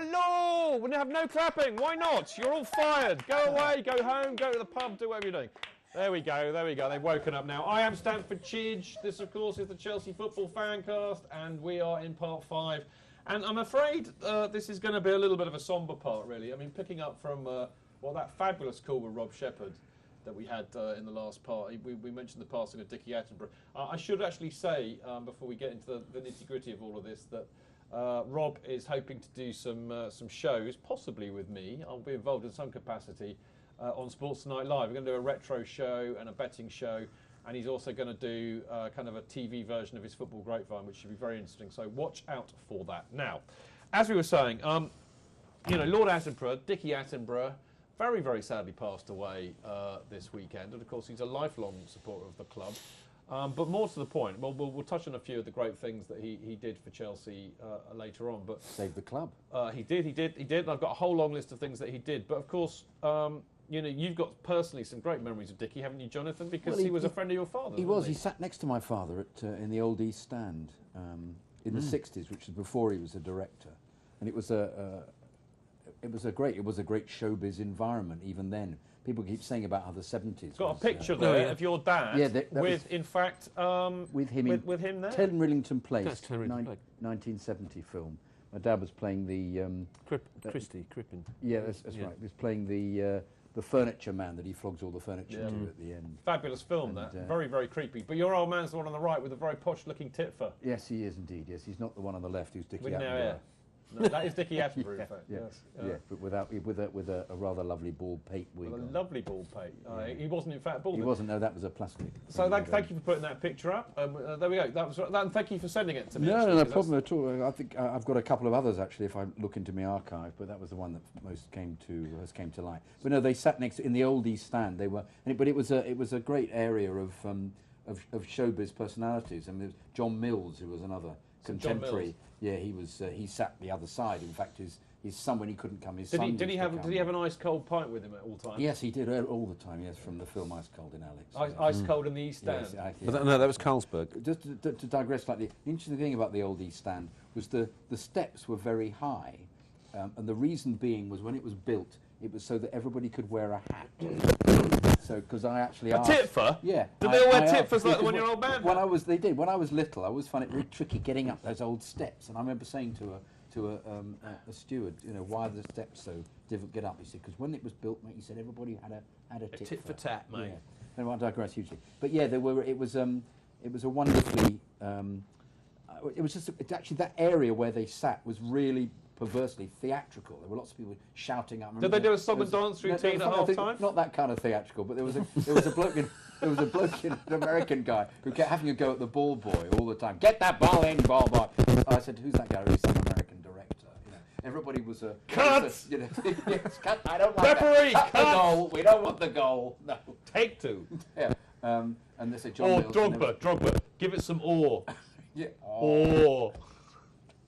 Hello! We have no clapping. Why not? You're all fired. Go away, go home, go to the pub, do whatever you're doing. There we go, there we go. They've woken up now. I am Stamford Chidge. This, of course, is the Chelsea Football FanCast, and we are in part 5. And I'm afraid this is going to be a little bit of a sombre part, really. I mean, picking up from that fabulous call with Rob Shepherd that we had in the last part. We mentioned the passing of Dickie Attenborough. I should actually say, before we get into the nitty-gritty of all of this, that Rob is hoping to do some shows, possibly with me. I'll be involved in some capacity on Sports Tonight Live. We're going to do a retro show and a betting show, and he's also going to do kind of a TV version of his Football Grapevine, which should be very interesting. So watch out for that. Now, as we were saying, Lord Attenborough, Dickie Attenborough, very, very sadly passed away this weekend, and of course he's a lifelong supporter of the club. But more to the point, we'll touch on a few of the great things that he did for Chelsea later on. But saved the club. He did. And I've got a whole long list of things that he did. But of course, you've got personally some great memories of Dickie, haven't you, Jonathan? Because he was a friend of your father. He was. He sat next to my father in the Oldies Stand in the '60s, which was before he was a director, and it was a great showbiz environment even then. People keep saying about how the '70s. Got a picture there of your dad with him there. 10 Rillington Place, 1970 film. My dad was playing the Crippen. Yeah, that's right. He was playing the furniture man that he flogs all the furniture to at the end. Fabulous film, that. Very, very creepy. But your old man's the one on the right with a very posh-looking tipfer. Yes, he is indeed. Yes, he's not the one on the left who's Dickie Attenborough. No, that is Dickie Attenborough, in fact. Yeah, but with a rather lovely bald pate wig. With a lovely bald pate. He wasn't, in fact, bald. He wasn't. No, that was a plastic. So thank you for putting that picture up. There we go. And thank you for sending it to me. No problem at all. I think I've got a couple of others actually. If I look into my archive, but that was the one that most came to light. But no, they sat next in the Oldies Stand. They were, but it was a great area of showbiz personalities. I mean, there was John Mills, who was another contemporary. Yeah, he sat the other side. In fact, his son, when he couldn't come, did he have an ice cold pint with him at all times? Yes, he did all the time. Yes, from the film Ice Cold in Alex. Ice Cold in the East Stand. Yes, no, that was Carlsberg. Just to digress slightly, the interesting thing about the Oldies Stand was the steps were very high, and the reason being was when it was built, it was so that everybody could wear a hat. So, because I actually asked... A tipfer? Yeah. Did they all wear tipfers like the one your old man had? They did. When I was little, I always found it really tricky getting up those old steps. And I remember saying to a steward, why are the steps so difficult to get up? He said, because when it was built, mate, he said everybody had a tipfer. Tit for tat, mate. Yeah. And I digress hugely. But yeah, it was a wonderfully... it was just actually that area where they sat was really perversely theatrical. There were lots of people shouting up. Did they do a song and dance routine at half time? Not that kind of theatrical, but there was a bloke an American guy who kept having a go at the ball boy all the time. Get that ball in, ball boy. I said, who's that guy? He's some American director. Everybody was a cut. Yes, cut. I don't like Referee, that. Cut the goal. We don't want the goal. No. Take two. Yeah. And they said, John Mills. Drogba. Give it some ore. Yeah. Ore.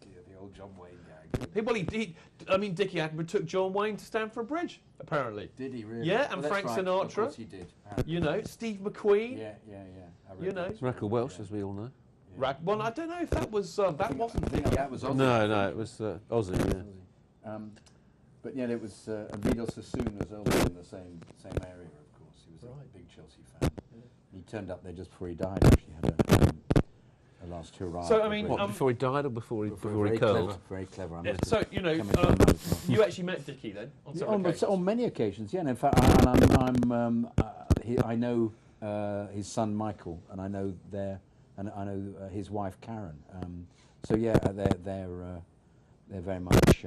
The old John Wayne gag. Dickie Attenborough took John Wayne to Stamford Bridge, apparently. Did he really? Yeah, and Frank Sinatra. Of course he did. Steve McQueen. Yeah. Rackle Welsh, as we all know. Yeah. Well, I don't know if that was that wasn't Dickie. That was Ozzy. No, it was Ozzy. Yeah. But yeah, it was Vidal Sassoon was also in the same area. Of course, he was a big Chelsea fan. Yeah. He turned up there just before he died. Actually, had a last hurrah. So before he died or before he very curled? Very clever. Yeah, so you actually met Dickie then on many occasions. Yeah, and in fact, I know his son Michael, and I know his wife Karen. So yeah, they're very much.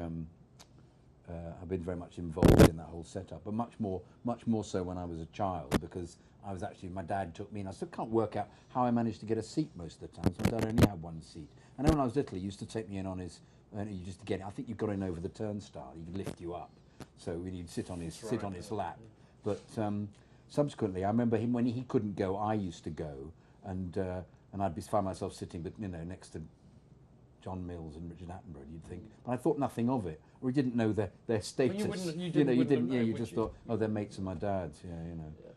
I've been very much involved in that whole setup, but much more so when I was a child, because my dad took me, and I still can't work out how I managed to get a seat most of the time. So my dad only had one seat. And then when I was little, he used to take me in on his, you just get it. I think you got in over the turnstile. He could lift you up, so you'd sit on his lap. But subsequently, I remember him when he couldn't go. I used to go, and I'd find myself sitting, next to John Mills and Richard Attenborough. You'd think, but I thought nothing of it. We didn't know their status. You just thought, thought, oh, they're mates of my dad's.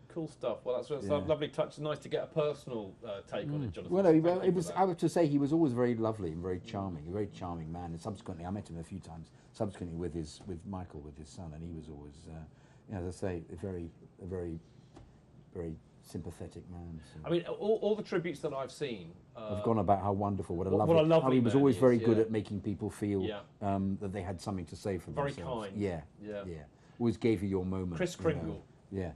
Cool stuff. Well, that's a lovely touch. It's nice to get a personal take on it, Jonathan. Well, no, Thank you it was. for that. I have to say, he was always very lovely and very charming, a very charming man. And subsequently, I met him a few times. Subsequently, with Michael, with his son, and he was always, as I say, a very sympathetic man. So. I mean, all the tributes that I've seen I've gone about how wonderful, what a what lovely. a lovely how he was man always he very is, good yeah. at making people feel that they had something to say for very themselves. kind. Yeah. Yeah. Always gave you your moment. Chris Kringle. Yeah.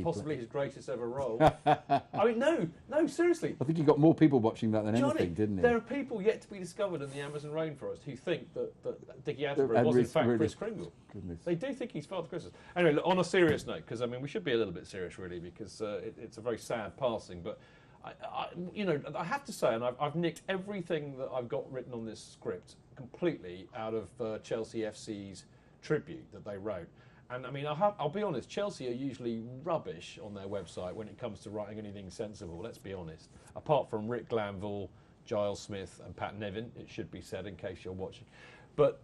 Possibly played. his greatest ever role. I mean, no, seriously. I think he got more people watching that than Johnny, anything, didn't he? there are people yet to be discovered in the Amazon rainforest who think that Dickie Attenborough was in fact really- Chris Kringle. Goodness. They do think he's Father Christmas. Anyway, look, on a serious note, because I mean we should be a little bit serious really, because it's a very sad passing. But I have to say, and I've nicked everything that I've got written on this script completely out of Chelsea FC's tribute that they wrote. And I mean, I'll be honest, Chelsea are usually rubbish on their website when it comes to writing anything sensible, let's be honest. Apart from Rick Glanville, Giles Smith and Pat Nevin, it should be said in case you're watching. But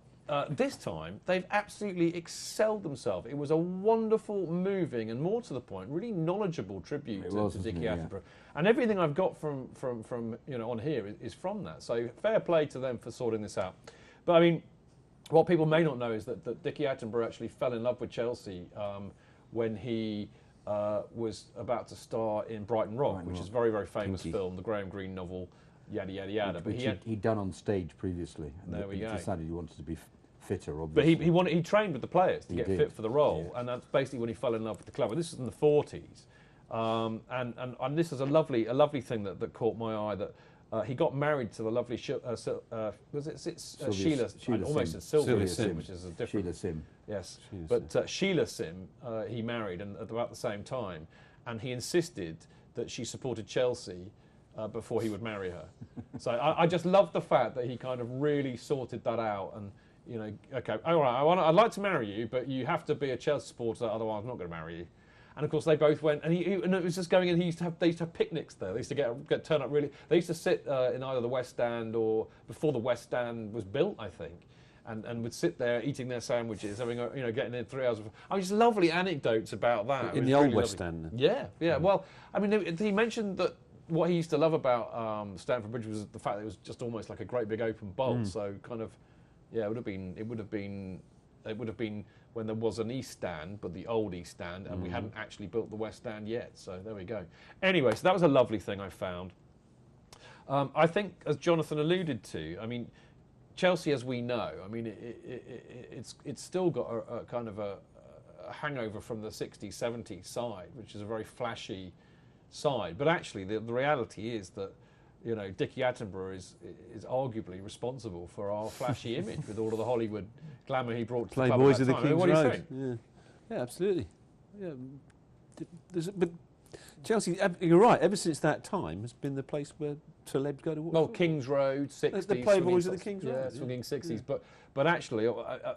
this time, they've absolutely excelled themselves. It was a wonderful, moving and more to the point, really knowledgeable tribute to Dickie Attenborough. And everything I've got from on here is from that. So fair play to them for sorting this out. But I mean, what people may not know is that Dickie Attenborough actually fell in love with Chelsea when he was about to star in Brighton Rock, which is a very, very famous film, the Graham Greene novel, yada, yada, yada. Which he'd done on stage previously. And there we go. Decided he wanted to be fitter, obviously. But he trained with the players to get fit for the role, yeah. and that's basically when he fell in love with the club. And this is in the 40s. And this is a lovely thing that caught my eye, that he got married to the lovely Sheila Sim, which is a different... Sheila Sim. Yes, Sheila Sim he married and at about the same time, and he insisted that she supported Chelsea before he would marry her. So I just love the fact that he kind of really sorted that out, and okay, all right, I'd like to marry you, but you have to be a Chelsea supporter, otherwise I'm not going to marry you. And of course they both went, and it was just going, and they used to have picnics there. They used to turn up really. They used to sit in either the West Stand or before the West Stand was built, I think, and would sit there eating their sandwiches, having getting in 3 hours. I mean, just lovely anecdotes about that. In the old West Stand. Yeah. Well, I mean, he mentioned that what he used to love about Stamford Bridge was the fact that it was just almost like a great big open bowl. So kind of, it would have been when there was an East Stand, but the old East Stand, and we hadn't actually built the West Stand yet. So there we go. Anyway, so that was a lovely thing I found. I think, as Jonathan alluded to, I mean, Chelsea, as we know, I mean, it's still got a kind of a hangover from the 60s, 70s side, which is a very flashy side. But actually, the reality is that, Dickie Attenborough is arguably responsible for our flashy image with all of the Hollywood glamour he brought to the club at Playboys that of the time. King's What do you Road. think? Yeah, absolutely. Yeah, but Chelsea, you're right. Ever since that time, has been the place where celebs go to watch. Well, King's Road, 60s. The Playboys of the King's Road. Yeah, swinging 60s. But actually,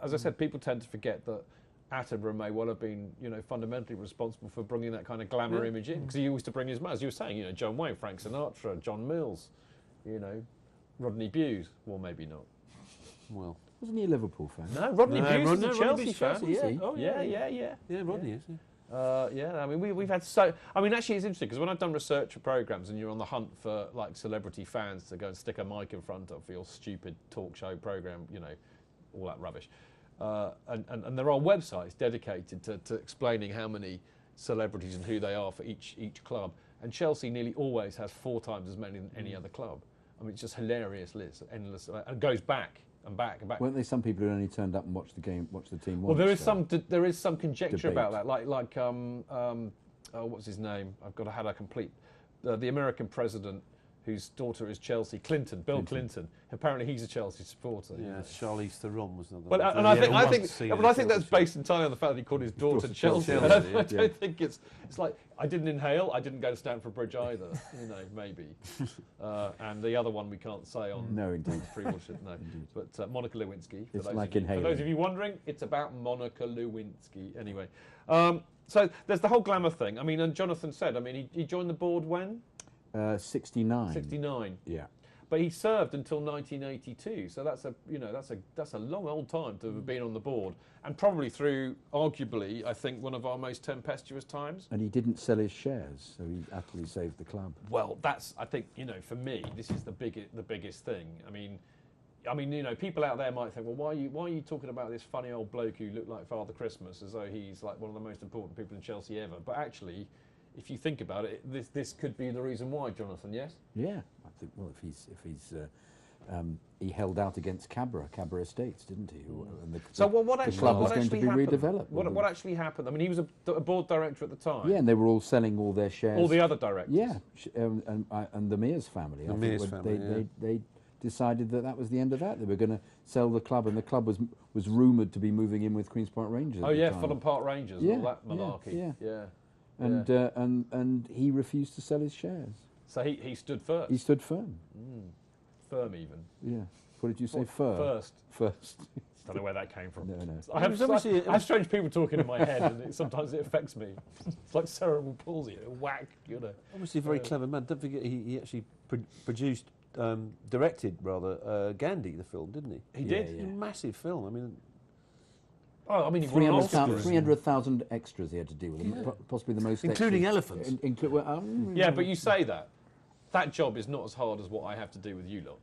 as I said, people tend to forget that Attenborough may well have been, fundamentally responsible for bringing that kind of glamour image in, because he used to bring his man, as you were saying, John Wayne, Frank Sinatra, John Mills, Rodney Buse. Well, maybe not. Well, wasn't he a Liverpool fan? No, Rodney Buse was a Rodney Chelsea Bue's fan. Chelsea, Yeah. oh, Yeah, Rodney is. I mean, we've had so... I mean, actually, it's interesting, because when I've done research for programmes and you're on the hunt for, like, celebrity fans to go and stick a mic in front of for your stupid talk show programme, all that rubbish. And there are websites dedicated to explaining how many celebrities and who they are for each club. And Chelsea nearly always has 4 times as many than any other club. I mean, it's just hilarious list, endless, and goes back and back and back. Weren't there some people who only turned up and watched the game, watched the team Well, once? there is some conjecture Debate. about that. Like what's his name? I've got to have a complete. The American president, whose daughter is Chelsea, Bill Clinton. Apparently, he's a Chelsea supporter. Yeah, Charlize Theron was another. Well, and I think that's based entirely on the fact that he called his daughter Chelsea. I don't think it's like I didn't inhale. I didn't go to Stamford Bridge either. Maybe. And the other one we can't say on. No, indeed. No. But Monica Lewinsky. It's like inhaling. For those of you wondering, it's about Monica Lewinsky. Anyway, so there's the whole glamour thing. I mean, and Jonathan said, I mean, he joined the board when? 69. 69. Yeah. but he served until 1982. So that's a long old time to have been on the board, and probably through arguably, I think, one of our most tempestuous times. And he didn't sell his shares, so he utterly saved the club. Well, that's, I think, for me, this is the biggest thing. I mean, people out there might think, well, why are you talking about this funny old bloke who looked like Father Christmas as though he's like one of the most important people in Chelsea ever? But actually, if you think about it, this could be the reason why, Jonathan. Yes. Yeah, I think. Well, he held out against Cabra Estates, didn't he? And what actually the club was going to be happened? redeveloped. What actually happened? I mean, he was a board director at the time. Yeah, and they were all selling all their shares. All the other directors. Yeah, and the Mears family. The Mears family. They decided that was the end of that. They were going to sell the club, and the club was rumoured to be moving in with Queen's Park Rangers. Oh yeah, Fulham Park Rangers, and all that malarkey. Yeah. And he refused to sell his shares. So he stood firm. He stood firm. Firm even. Yeah. What did you say? First. First. Don't know where that came from. No. I have strange people talking in my head, and sometimes it affects me. It's like cerebral palsy, whack, Obviously a very clever man. Don't forget he actually directed Gandhi, the film, didn't he? He did. Yeah. A massive film. I mean, he won an Oscar. 300,000 extras he had to deal with, possibly the most, including elephants. Yeah, but you say that. That job is not as hard as what I have to do with you lot.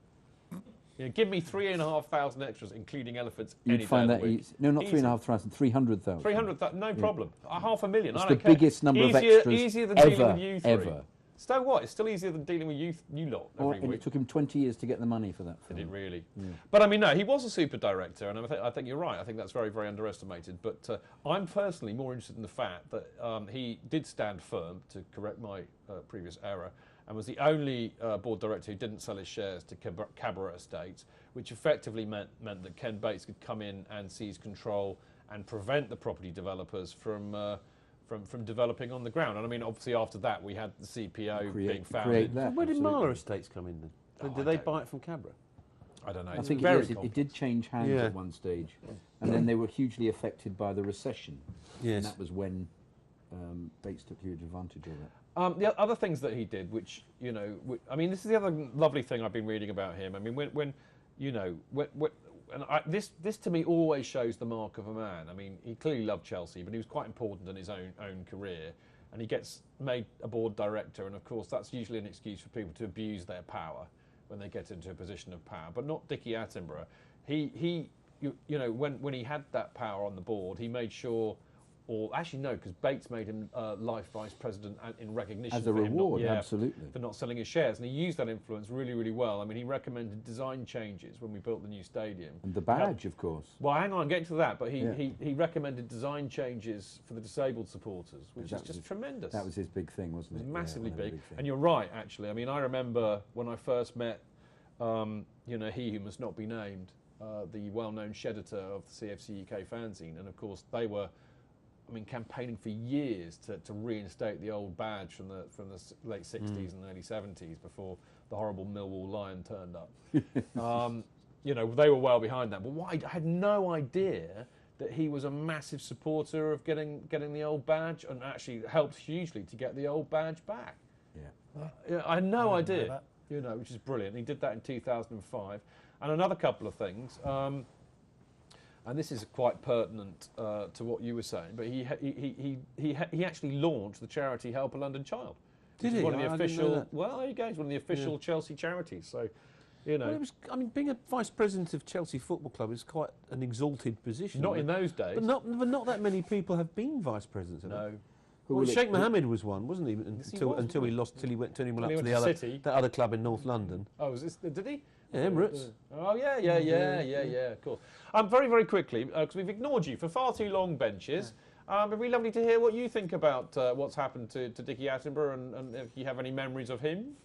Give me 3,500 extras, including elephants. You'd find that easy. No, not 3,500, 300,000. 300,000, no problem. 500,000. It's I the don't care. biggest number of extras easier than dealing with you three. ever. So what? It's still easier than dealing with you lot every week. It took him 20 years to get the money for that film. Did it really? Yeah. But I mean, no, he was a super director, and I think you're right. I think that's very, very underestimated. But I'm personally more interested in the fact that he did stand firm, to correct my previous error, and was the only board director who didn't sell his shares to Cabra Estates, which effectively meant that Ken Bates could come in and seize control and prevent the property developers from developing on the ground. And I mean, obviously after that we had the CPO being founded. Where did Marlow Estates come in then? Did they buy it from Cabra? I don't know. I think it did change hands at one stage, and then they were hugely affected by the recession. Yes. And that was when Bates took huge advantage of it. The other things that he did, which I mean, this is the other lovely thing I've been reading about him. I mean, this to me always shows the mark of a man. I mean, he clearly loved Chelsea, but he was quite important in his own career, and he gets made a board director, and of course that's usually an excuse for people to abuse their power when they get into a position of power. But not Dickie Attenborough. When he had that power on the board, he made sure. Or actually no, because Bates made him life vice president in recognition as a reward, absolutely, for not selling his shares, and he used that influence really, really well. I mean, he recommended design changes when we built the new stadium. And the badge, of course. Well, hang on, I'm getting to that, but he recommended design changes for the disabled supporters, which is just tremendous. That was his big thing, wasn't it? It was massively big. And you're right, actually. I mean, I remember when I first met, he who must not be named, the well-known editor of the CFC UK fanzine, and of course they were. I mean, campaigning for years to reinstate the old badge from the late 60s and early 70s before the horrible Millwall Lion turned up. They were well behind that. But I had no idea that he was a massive supporter of getting the old badge, and actually helped hugely to get the old badge back. Yeah, I had no idea. Which is brilliant. He did that in 2005, and another couple of things. And this is quite pertinent to what you were saying, but he actually launched the charity Help a London Child. Did he? One of the official. Well, there you go. It's one of the official Chelsea charities. So, Well, being a vice president of Chelsea Football Club is quite an exalted position. Not in those days. But not that many people have been vice presidents. No. Well, Sheikh Mohammed was one, wasn't he? Until he went up to that other club in North London. Oh, did he? Yeah, Emirates. Oh, yeah, cool. Very, very quickly, because we've ignored you for far too long, Benches. It'd be lovely to hear what you think about what's happened to Dickie Attenborough, and if you have any memories of him.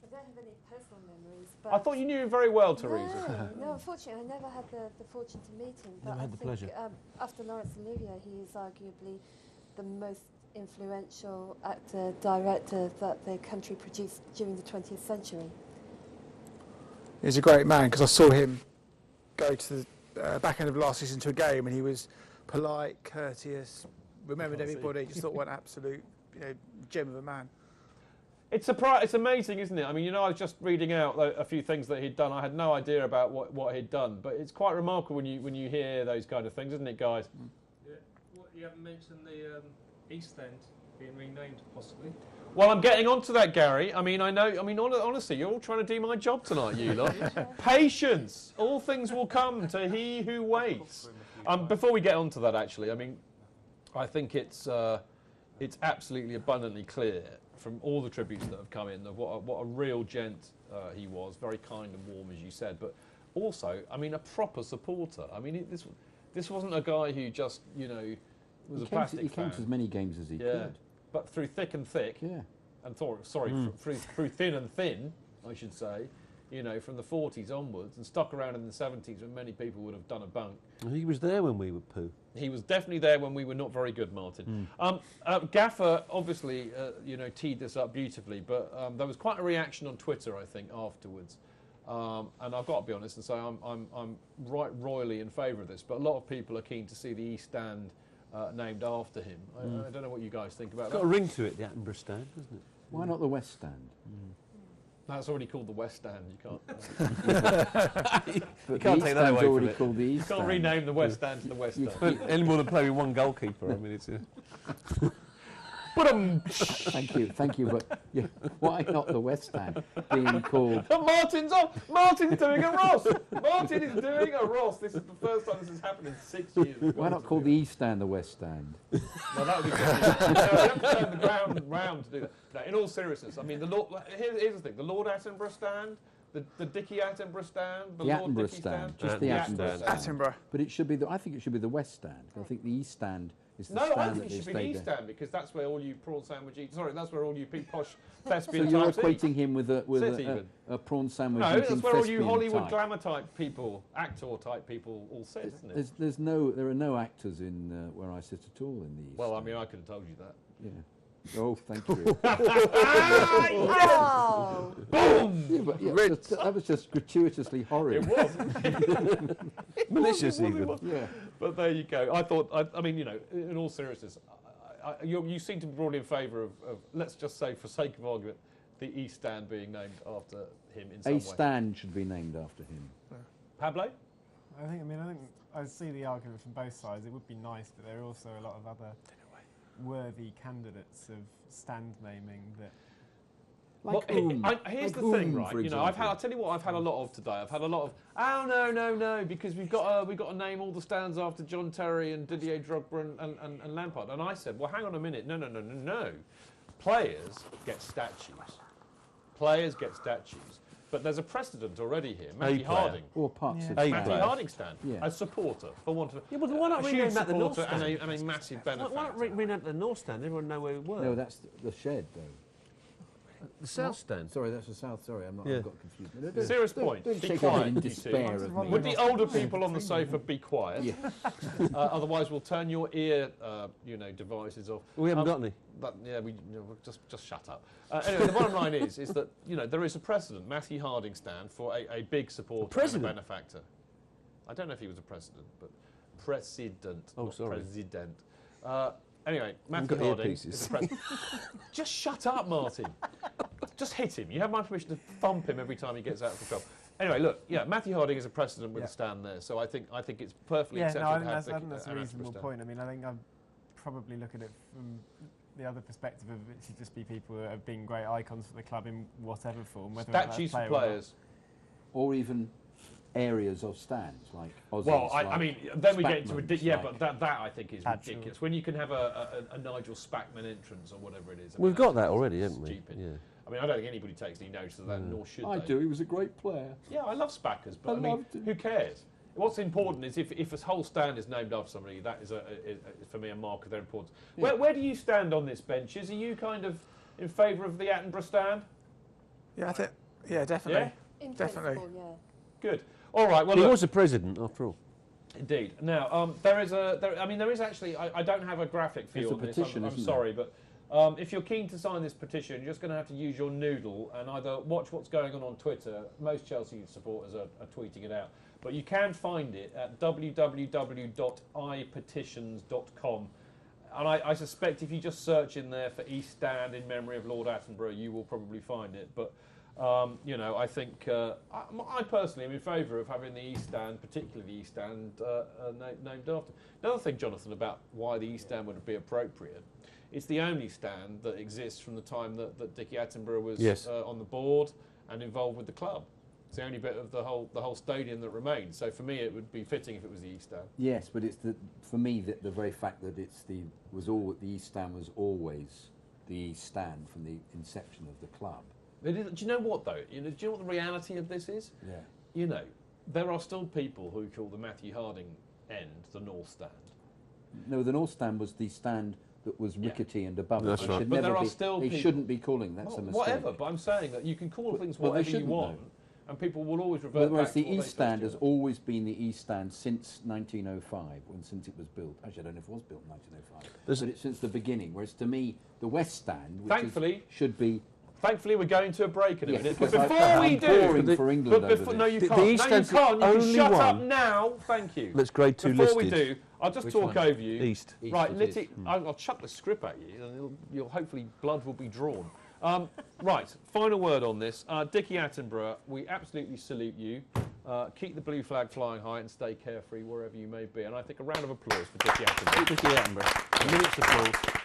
I don't have any personal memories. But I thought you knew him very well, Teresa. No, unfortunately, I never had the fortune to meet him. But Never had the pleasure. After Laurence Olivier, he is arguably the most influential actor, director that the country produced during the 20th century. He's a great man, because I saw him go to the back end of last season to a game, and he was polite, courteous, remembered everybody. Just thought what an absolute gem of a man. It's amazing, isn't it? I mean, I was just reading out a few things that he'd done. I had no idea about what he'd done, but it's quite remarkable when you hear those kind of things, isn't it, guys? Yeah. Well, you haven't mentioned the East End being renamed, possibly. Well, I'm getting onto that, Gary. I mean, honestly, you're all trying to do my job tonight, you lot. Patience. All things will come to he who waits. Before we get onto that, actually, I mean, I think it's absolutely abundantly clear from all the tributes that have come in of what a real gent he was, very kind and warm, as you said, but also, I mean, a proper supporter. I mean, this wasn't a guy who just, was a plastic fan. He came to as many games as he could. But through thick and thick, and through thin and thin, I should say, from the 40s onwards, and stuck around in the 70s when many people would have done a bunk. He was there when we were poo. He was definitely there when we were not very good, Martin. Gaffer obviously, teed this up beautifully, but there was quite a reaction on Twitter, I think, afterwards. And I've got to be honest and say I'm right royally in favour of this, but a lot of people are keen to see the East Stand named after him. I don't know what you guys think about that. It's got a ring to it, the Attenborough Stand, hasn't it? Why not the West Stand? That's already called the West Stand. You can't. You can't take that away from it. Called the East You can't Stand. rename the West Stand to the West Stand. Any more than play with one goalkeeper. I mean, it's. Thank you, but why not the West Stand being called? Martin's off. Martin's doing a Ross. Martin is doing a Ross. This is the first time this has happened in 6 years. Why not call the East Stand the West Stand? No, that would be good. We have to turn the ground round to do that. No, in all seriousness, I mean, here's the thing: the Lord Attenborough Stand, the Dickie Attenborough Stand, the Lord Attenborough Dickie Stand, Stand, just the Attenborough Stand. Attenborough. But it should be. I think it should be the West Stand. I think the East Stand is the No, stand I that think it they should be the stayed East there. Stand because that's where all you prawn sandwich eat. Sorry, that's where all you posh So thespian you're types eat. equating him with a prawn sandwich. No, eating that's where all you thespian Hollywood type. glamour type people, actor type people, all sit, isn't it? There are no actors in where I sit at all in the East. Well, I Stand. mean, I could have told you that. Yeah. Oh, thank you. Oh! Boom! Yeah, but that was just gratuitously horrid. It was. Malicious It even. was. Yeah. But there you go. I thought, I mean, in all seriousness, you seem to be broadly in favour of, let's just say, for sake of argument, the East Stand being named after him in some way. A stand should be named after him. Pablo? I think I see the argument from both sides. It would be nice, but there are also a lot of other worthy candidates of stand naming that. Here's the thing, right? I'll tell you what I've had a lot of today. I've had a lot of no, because we've got to name all the stands after John Terry and Didier Drogba and Lampard. And I said, well, hang on a minute, no. Players get statues. But there's a precedent already here. Matthew Harding. Or parts of Matthew stand. Harding stand. Yeah. A supporter, for want of Yeah, but why not a rename huge that the North supporter Stand? and a massive benefactor. Why not rename that the North Stand? Everyone know where we were. No, that's the shed, though. The South Stand. Sorry, that's the south. Sorry, I've got confused. No, Serious point. Don't Be shake quiet, your head in you two. despair of me. Would the older people on the sofa be quiet? Yeah. Otherwise, we'll turn your ear, devices off. We haven't got any. But yeah, we'll just shut up. Anyway, the bottom line is that there is a precedent. Matthew Harding stand for a big supporter and a benefactor. I don't know if he was a president, but president. Oh, not sorry. President. Anyway, Matthew Harding is a president. Just shut up, Martin. Just hit him. You have my permission to thump him every time he gets out of control. Anyway, look, Matthew Harding is a precedent with a stand there, so I think it's perfectly accepted. I think that's a reasonable point. I mean, I think I'd probably look at it from the other perspective of it should just be people who have been great icons for the club in whatever form, whether statues for players, or even areas of stands like Aussies. Well, I mean, then we get into Spackman's, but that I think is ridiculous. When you can have a Nigel Spackman entrance or whatever it is. We've got that already, haven't we? Stupid. Yeah. I mean, I don't think anybody takes any notice of that, nor should I they. do. He was a great player. Yeah, I love Spackers, but I mean, loved him. who cares? What's important is if a whole stand is named after somebody, that is for me a mark of their importance. Yeah. Where do you stand on this, Benches? Are you kind of in favour of the Attenborough stand? Yeah, I think. Yeah, definitely. Yeah? In Definitely. principle, yeah. Good. All right. Well, He look, was a president, after all. indeed. Now, there is actually. I don't have a graphic for It's you a on this. petition, I'm isn't sorry, but if you're keen to sign this petition, you're just going to have to use your noodle and either watch what's going on Twitter. Most Chelsea supporters are tweeting it out, but you can find it at www.ipetitions.com. And I suspect if you just search in there for East Stand in memory of Lord Attenborough, you will probably find it. But, you know, I think I personally am in favour of having the East Stand, particularly the East Stand, named after. Another thing, Jonathan, about why the East Stand would be appropriate, it's the only stand that exists from the time that Dickie Attenborough was on the board and involved with the club. It's the only bit of the whole stadium that remains. So for me, it would be fitting if it was the East Stand. Yes, but it's for me the very fact that the East Stand was always the East Stand from the inception of the club. Do you know what though? Do you know what the reality of this is? Yeah. You know, there are still people who call the Matthew Harding end the North Stand. No, the North Stand was the stand that was rickety and above. That's right. But there are still they people, shouldn't be calling that's a mistake. Whatever. But I'm saying that you can call things whatever you want. Though. And people will always revert Whereas back to the what East they Stand first has do. always been the East Stand since 1905, since it was built. Actually, I don't know if it was built in 1905, but it's since the beginning. Whereas to me, the West Stand, which should be. Thankfully, we're going to a break in a minute. But because before we do, for England no, you can't. The East No, you Stand's can't. the You can only shut up one now. Thank you. That's grade 2 Before listed. we do, I'll just Which talk one? over you. East. Right, it let is. I'll chuck the script at you, and you'll hopefully blood will be drawn. Right, final word on this. Dickie Attenborough, we absolutely salute you. Keep the blue flag flying high and stay carefree wherever you may be. And I think a round of applause for Dickie Attenborough. Dickie Attenborough. A minute's applause.